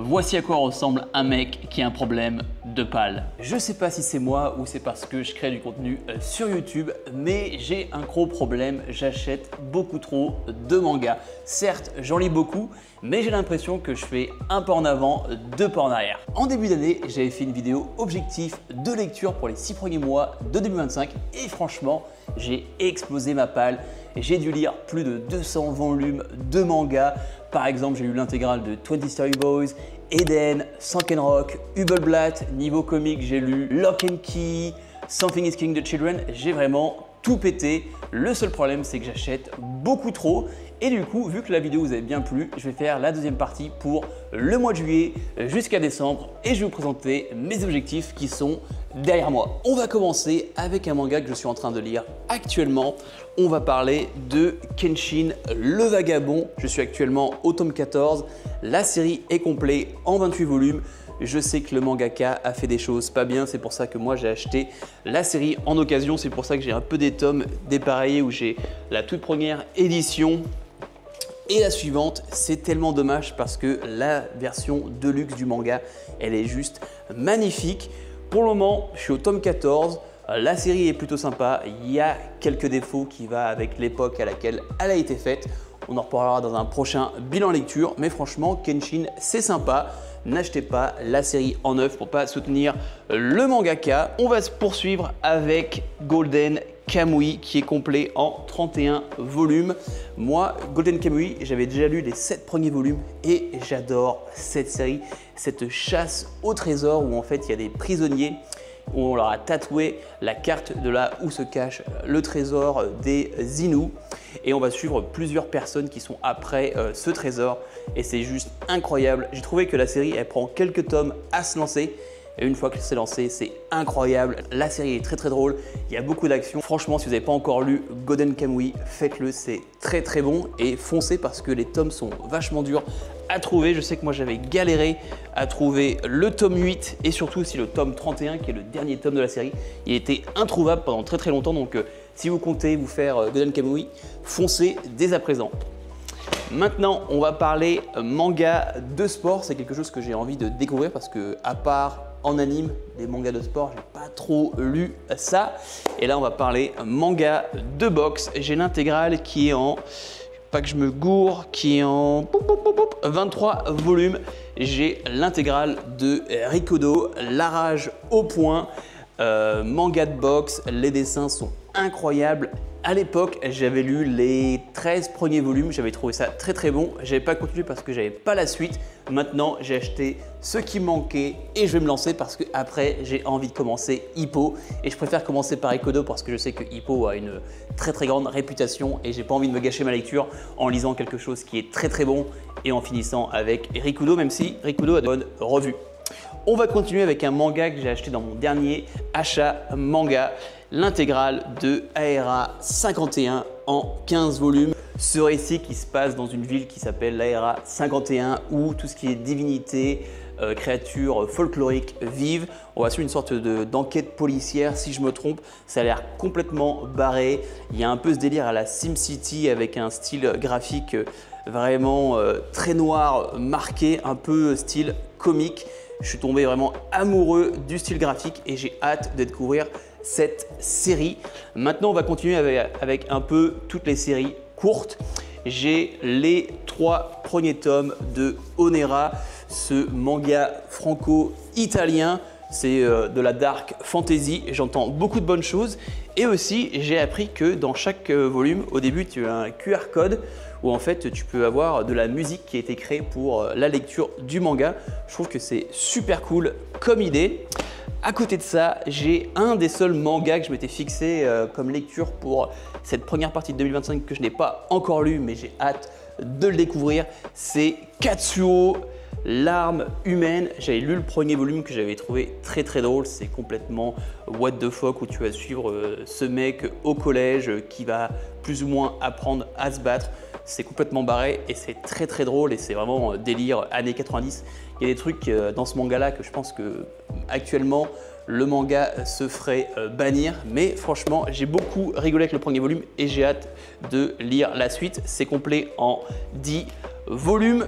Voici à quoi ressemble un mec qui a un problème de pâle. Je sais pas si c'est moi ou c'est parce que je crée du contenu sur YouTube, mais j'ai un gros problème, j'achète beaucoup trop de mangas. Certes, j'en lis beaucoup, mais j'ai l'impression que je fais un pas en avant, deux pas en arrière. En début d'année, j'avais fait une vidéo objectif de lecture pour les 6 premiers mois de 2025 et franchement, j'ai explosé ma palle. J'ai dû lire plus de 200 volumes de mangas. Par exemple, j'ai lu l'intégrale de 20 Story Boys, Eden, Sunken Rock, Hubelblatt. Niveau comique, j'ai lu Lock and Key, Something is Killing the Children. J'ai vraiment tout pété. Le seul problème, c'est que j'achète beaucoup trop. Et du coup, vu que la vidéo vous avait bien plu, je vais faire la deuxième partie pour le mois de juillet jusqu'à décembre et je vais vous présenter mes objectifs qui sont derrière moi. On va commencer avec un manga que je suis en train de lire actuellement. On va parler de Kenshin le Vagabond. Je suis actuellement au tome 14. La série est complète en 28 volumes. Je sais que le mangaka a fait des choses pas bien, c'est pour ça que moi j'ai acheté la série en occasion. C'est pour ça que j'ai un peu des tomes dépareillés où j'ai la toute première édition. Et la suivante, c'est tellement dommage parce que la version deluxe du manga, elle est juste magnifique. Pour le moment, je suis au tome 14. La série est plutôt sympa. Il y a quelques défauts qui vont avec l'époque à laquelle elle a été faite. On en reparlera dans un prochain bilan lecture. Mais franchement, Kenshin, c'est sympa. N'achetez pas la série en neuf pour pas soutenir le mangaka. On va se poursuivre avec Golden Kamuy qui est complet en 31 volumes. Moi, Golden Kamuy, j'avais déjà lu les 7 premiers volumes et j'adore cette série, cette chasse au trésor où en fait il y a des prisonniers où on leur a tatoué la carte de là où se cache le trésor des Inuits. Et on va suivre plusieurs personnes qui sont après ce trésor et c'est juste incroyable. J'ai trouvé que la série, elle prend quelques tomes à se lancer. Et une fois que c'est lancé, c'est incroyable. La série est très très drôle, il y a beaucoup d'action. Franchement, si vous n'avez pas encore lu Golden Kamuy, faites-le, c'est très très bon. Et foncez parce que les tomes sont vachement durs à trouver. Je sais que moi j'avais galéré à trouver le tome 8 et surtout aussi le tome 31 qui est le dernier tome de la série. Il était introuvable pendant très très longtemps, donc si vous comptez vous faire Golden Kamuy, foncez dès à présent. Maintenant, on va parler manga de sport. C'est quelque chose que j'ai envie de découvrir parce que à part en anime, les mangas de sport, j'ai pas trop lu ça. Et là, on va parler manga de boxe. J'ai l'intégrale qui est en, pas que je me gourre, qui est en 23 volumes. J'ai l'intégrale de Rikudo, La rage au point. Manga de boxe, les dessins sont incroyables. À l'époque, j'avais lu les 13 premiers volumes, j'avais trouvé ça très très bon. J'avais pas continué parce que j'avais pas la suite. Maintenant, j'ai acheté ce qui me manquait et je vais me lancer parce que après, j'ai envie de commencer Hippo. Et je préfère commencer par Rikudo parce que je sais que Hippo a une très très grande réputation et j'ai pas envie de me gâcher ma lecture en lisant quelque chose qui est très très bon et en finissant avec Rikudo, même si Rikudo a de bonnes revues. On va continuer avec un manga que j'ai acheté dans mon dernier achat manga, l'intégrale de Aera 51 en 15 volumes. Ce récit qui se passe dans une ville qui s'appelle l'Aera 51 où tout ce qui est divinité, créatures folkloriques vivent. On va suivre une sorte d'enquête policière si je me trompe. Ça a l'air complètement barré. Il y a un peu ce délire à la SimCity avec un style graphique vraiment très noir, marqué, un peu style comique. Je suis tombé vraiment amoureux du style graphique et j'ai hâte de découvrir cette série. Maintenant, on va continuer avec un peu toutes les séries courtes. J'ai les 3 premiers tomes de Onera, ce manga franco-italien. C'est de la dark fantasy et j'entends beaucoup de bonnes choses. Et aussi, j'ai appris que dans chaque volume, au début, tu as un QR code où en fait, tu peux avoir de la musique qui a été créée pour la lecture du manga. Je trouve que c'est super cool comme idée. À côté de ça, j'ai un des seuls mangas que je m'étais fixé comme lecture pour cette première partie de 2025 que je n'ai pas encore lu, mais j'ai hâte de le découvrir. C'est Katsuo, l'arme humaine. J'avais lu le premier volume que j'avais trouvé très très drôle. C'est complètement what the fuck où tu vas suivre ce mec au collège qui va plus ou moins apprendre à se battre. C'est complètement barré et c'est très très drôle et c'est vraiment délire années 90. Il y a des trucs dans ce manga là que je pense que actuellement le manga se ferait bannir, mais franchement j'ai beaucoup rigolé avec le premier volume et j'ai hâte de lire la suite. C'est complet en 10 volumes.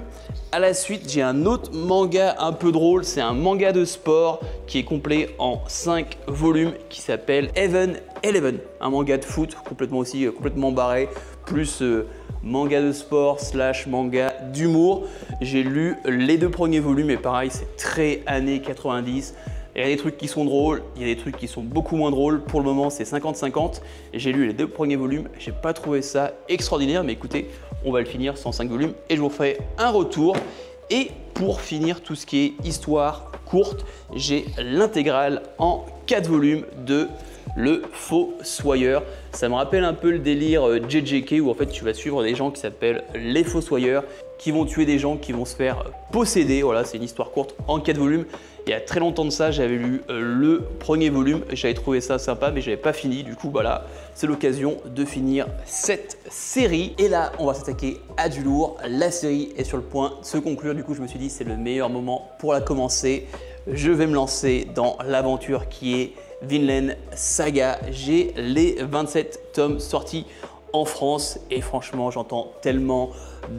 À la suite, j'ai un autre manga un peu drôle, c'est un manga de sport qui est complet en 5 volumes qui s'appelle Heaven 11, un manga de foot complètement barré, plus manga de sport / manga d'humour. J'ai lu les 2 premiers volumes et pareil, c'est très années 90. Il y a des trucs qui sont drôles, il y a des trucs qui sont beaucoup moins drôles. Pour le moment, c'est 50-50. J'ai lu les 2 premiers volumes, j'ai pas trouvé ça extraordinaire, mais écoutez, on va le finir sans 5 volumes et je vous ferai un retour. Et pour finir tout ce qui est histoire courte, j'ai l'intégrale en 4 volumes de Le Fossoyeur. Ça me rappelle un peu le délire JJK où en fait tu vas suivre des gens qui s'appellent les Fossoyeurs, qui vont tuer des gens, qui vont se faire posséder. Voilà, c'est une histoire courte en 4 volumes. Il y a très longtemps de ça, j'avais lu le premier volume, j'avais trouvé ça sympa, mais j'avais pas fini. Du coup, voilà, c'est l'occasion de finir cette série. Et là, on va s'attaquer à du lourd. La série est sur le point de se conclure. Du coup, je me suis dit, c'est le meilleur moment pour la commencer. Je vais me lancer dans l'aventure qui est Vinland Saga. J'ai les 27 tomes sortis en France et franchement, j'entends tellement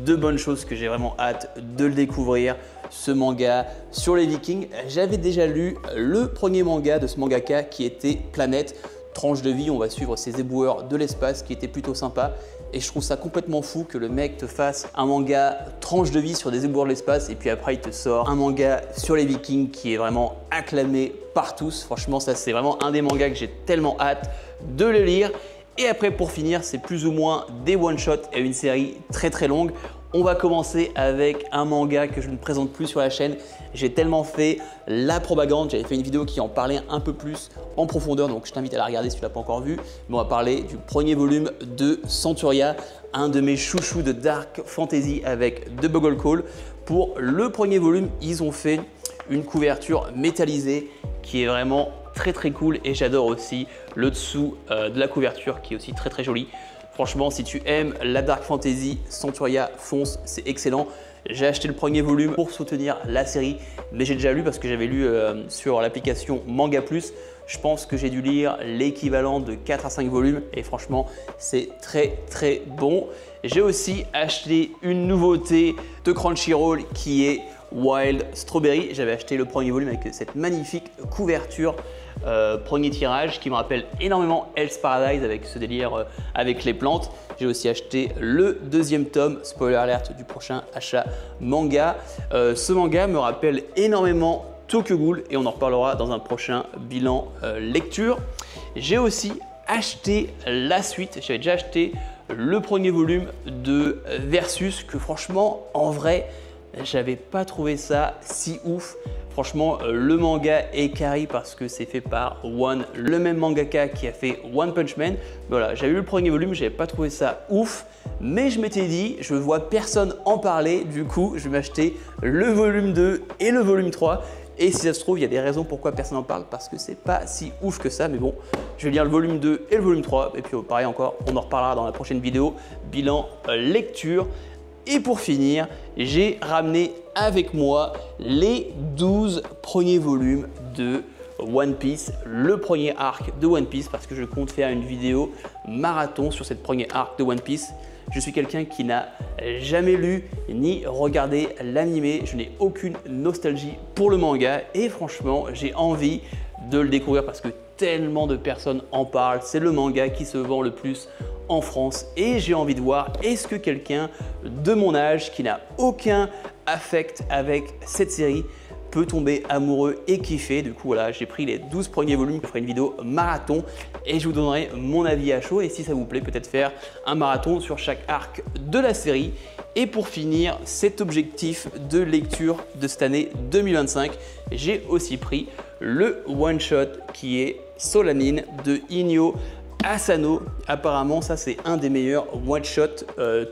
de bonnes choses que j'ai vraiment hâte de le découvrir. Ce manga sur les Vikings, j'avais déjà lu le premier manga de ce mangaka qui était Planète. Tranche de vie, on va suivre ces éboueurs de l'espace qui était plutôt sympa. Et je trouve ça complètement fou que le mec te fasse un manga tranche de vie sur des éboueurs de l'espace et puis après il te sort un manga sur les Vikings qui est vraiment acclamé par tous. Franchement, ça c'est vraiment un des mangas que j'ai tellement hâte de le lire. Et après, pour finir, c'est plus ou moins des one-shots et une série très longue. On va commencer avec un manga que je ne présente plus sur la chaîne. J'ai tellement fait la propagande, j'avais fait une vidéo qui en parlait un peu plus en profondeur, donc je t'invite à la regarder si tu ne l'as pas encore vue. Mais on va parler du premier volume de Centuria, un de mes chouchous de Dark Fantasy avec The Bugle Call. Pour le premier volume, ils ont fait une couverture métallisée qui est vraiment très cool et j'adore aussi le dessous de la couverture qui est aussi très joli. Franchement, si tu aimes la Dark Fantasy, Centuria, fonce, c'est excellent. J'ai acheté le premier volume pour soutenir la série, mais j'ai déjà lu parce que j'avais lu sur l'application Manga Plus. Je pense que j'ai dû lire l'équivalent de 4 à 5 volumes et franchement, c'est très bon. J'ai aussi acheté une nouveauté de Crunchyroll qui est Wild Strawberry. J'avais acheté le premier volume avec cette magnifique couverture, premier tirage qui me rappelle énormément Hell's Paradise avec ce délire avec les plantes. J'ai aussi acheté le 2e tome, spoiler alert du prochain achat manga. Ce manga me rappelle énormément Tokyo Ghoul et on en reparlera dans un prochain bilan lecture. J'ai aussi acheté la suite, j'avais déjà acheté le premier volume de Versus que franchement en vrai j'avais pas trouvé ça si ouf. Franchement, le manga est carré parce que c'est fait par One, le même mangaka qui a fait One Punch Man. Voilà, j'avais lu le premier volume, j'avais pas trouvé ça ouf, mais je m'étais dit, je vois personne en parler, du coup, je vais m'acheter le volume 2 et le volume 3. Et si ça se trouve, il y a des raisons pourquoi personne n'en parle parce que c'est pas si ouf que ça, mais bon, je vais lire le volume 2 et le volume 3. Et puis pareil encore, on en reparlera dans la prochaine vidéo, bilan lecture. Et pour finir, j'ai ramené avec moi les 12 premiers volumes de One Piece, le premier arc de One Piece, parce que je compte faire une vidéo marathon sur cette première arc de One Piece. Je suis quelqu'un qui n'a jamais lu ni regardé l'anime, je n'ai aucune nostalgie pour le manga et franchement, j'ai envie de le découvrir parce que tellement de personnes en parlent. C'est le manga qui se vend le plus en France et j'ai envie de voir est-ce que quelqu'un de mon âge qui n'a aucun affect avec cette série peut tomber amoureux et kiffer. Du coup voilà, j'ai pris les 12 premiers volumes, je ferai une vidéo marathon et je vous donnerai mon avis à chaud et si ça vous plaît peut-être faire un marathon sur chaque arc de la série. Et pour finir cet objectif de lecture de cette année 2025, j'ai aussi pris le one shot qui est Solanin de Inyo Asano. Apparemment ça c'est un des meilleurs one shot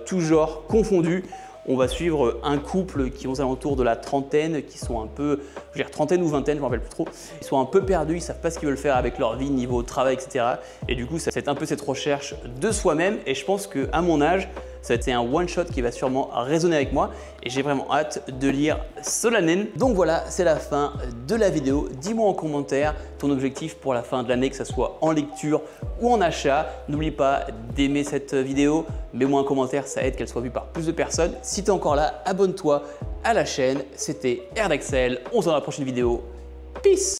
tout genre confondu. On va suivre un couple qui ont aux alentours de la trentaine, qui sont un peu, je veux dire trentaine ou vingtaine, je ne me rappelle plus trop. Ils sont un peu perdus, ils ne savent pas ce qu'ils veulent faire avec leur vie, niveau travail, etc. Et du coup, c'est un peu cette recherche de soi-même. Et je pense qu'à mon âge, C'est un one-shot qui va sûrement résonner avec moi et j'ai vraiment hâte de lire Solanen. Donc voilà, c'est la fin de la vidéo. Dis-moi en commentaire ton objectif pour la fin de l'année, que ce soit en lecture ou en achat. N'oublie pas d'aimer cette vidéo, mets-moi un commentaire, ça aide qu'elle soit vue par plus de personnes. Si tu es encore là, abonne-toi à la chaîne. C'était Erdexcel, on se voit dans la prochaine vidéo. Peace!